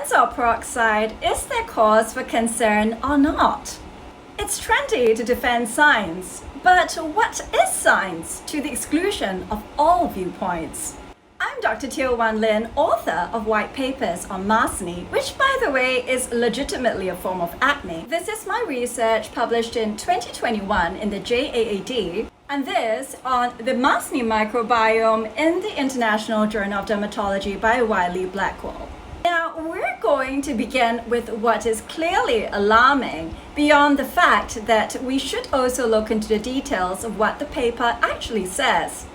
benzoyl peroxide, is there cause for concern or not? It's trendy to defend science, but what is science to the exclusion of all viewpoints? I'm Dr. Teo Wan Lin, author of white papers on Marsne, which by the way is legitimately a form of acne. This is my research published in 2021 in the JAAD, and this on the Marsne microbiome in the International Journal of Dermatology by Wiley Blackwell. Now, we're going to begin with what is clearly alarming beyond the fact that we should also look into the details of what the paper actually says.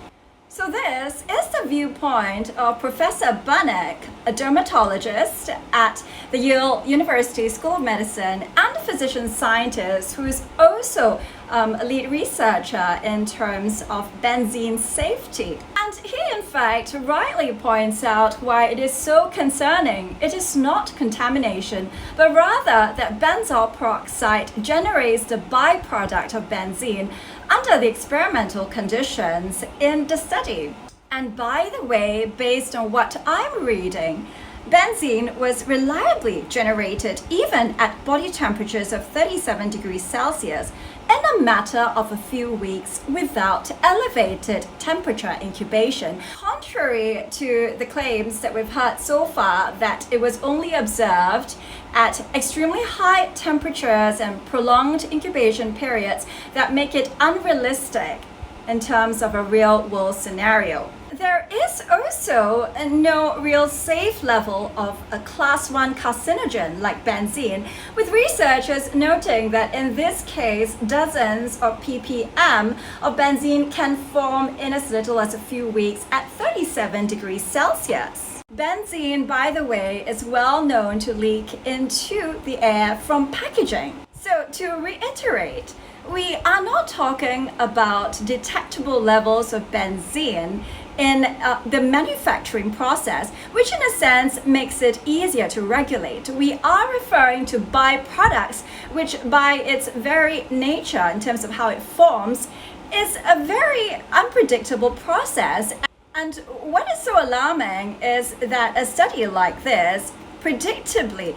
So this is the viewpoint of Professor Bunnick, a dermatologist at the Yale University School of Medicine and a physician scientist who is also a lead researcher in terms of benzene safety. And he in fact rightly points out why it is so concerning. It is not contamination, but rather that benzoyl peroxide generates the byproduct of benzene under the experimental conditions in the study. And by the way, based on what I'm reading, benzene was reliably generated even at body temperatures of 37 degrees Celsius in a matter of a few weeks without elevated temperature incubation. Contrary to the claims that we've heard so far that it was only observed at extremely high temperatures and prolonged incubation periods that make it unrealistic in terms of a real-world scenario. There is also no real safe level of a class 1 carcinogen like benzene, with researchers noting that in this case, dozens of ppm of benzene can form in as little as a few weeks at 37 degrees Celsius. Benzene, by the way, is well known to leak into the air from packaging. So to reiterate, we are not talking about detectable levels of benzene in the manufacturing process, which in a sense makes it easier to regulate. We are referring to byproducts, which by its very nature, in terms of how it forms, is a very unpredictable process. And what is so alarming is that a study like this predictably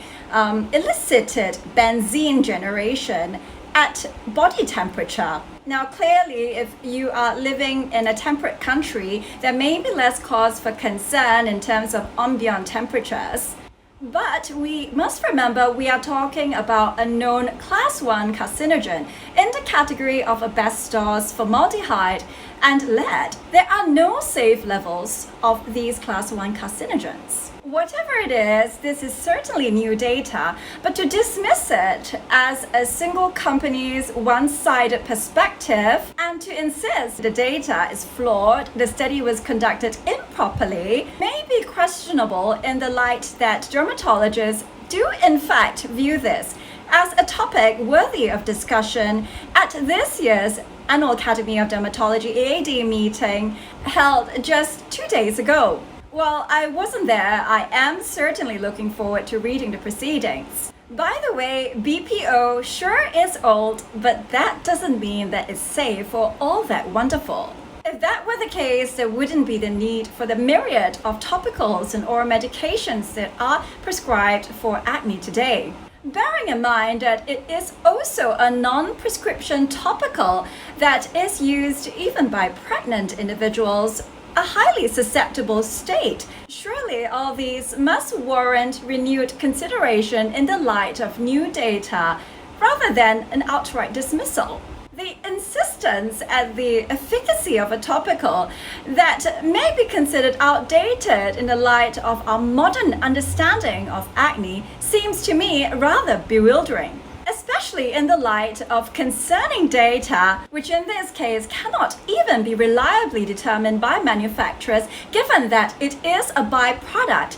elicited benzene generation at body temperature. Now, clearly, if you are living in a temperate country, there may be less cause for concern in terms of ambient temperatures. But we must remember we are talking about a known class 1 carcinogen in the category of asbestos, formaldehyde, and lead. There are no safe levels of these class 1 carcinogens. Whatever it is, this is certainly new data, but to dismiss it as a single company's one-sided perspective and to insist the data is flawed, the study was conducted improperly, may be questionable in the light that dermatologists do in fact view this as a topic worthy of discussion at this year's Annual Academy of Dermatology AAD meeting held just 2 days ago. While I wasn't there, I am certainly looking forward to reading the proceedings. By the way, BPO sure is old, but that doesn't mean that it's safe or all that wonderful. If that were the case, there wouldn't be the need for the myriad of topicals and oral medications that are prescribed for acne today. Bearing in mind that it is also a non-prescription topical that is used even by pregnant individuals, a highly susceptible state. Surely all these must warrant renewed consideration in the light of new data rather than an outright dismissal. The insistence at the efficacy of a topical that may be considered outdated in the light of our modern understanding of acne seems to me rather bewildering, especially in the light of concerning data, which in this case cannot even be reliably determined by manufacturers, given that it is a byproduct.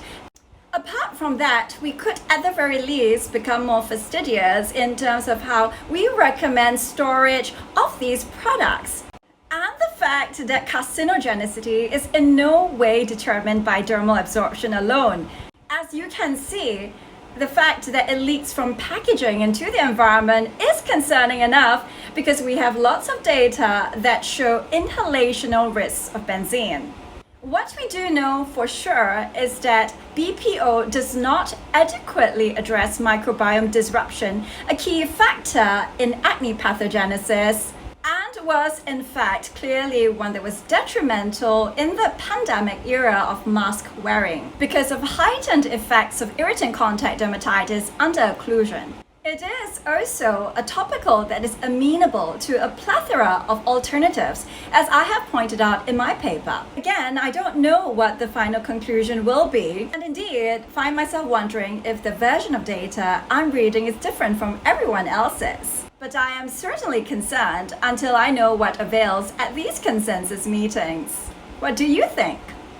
Apart from that, we could at the very least become more fastidious in terms of how we recommend storage of these products. And the fact that carcinogenicity is in no way determined by dermal absorption alone. As you can see, the fact that it leaks from packaging into the environment is concerning enough because we have lots of data that show inhalational risks of benzene. What we do know for sure is that BPO does not adequately address microbiome disruption, a key factor in acne pathogenesis, and was in fact clearly one that was detrimental in the pandemic era of mask wearing because of heightened effects of irritant contact dermatitis under occlusion. It is also a topical that is amenable to a plethora of alternatives, as I have pointed out in my paper. Again, I don't know what the final conclusion will be, and indeed find myself wondering if the version of data I'm reading is different from everyone else's. But I am certainly concerned until I know what avails at these consensus meetings. What do you think?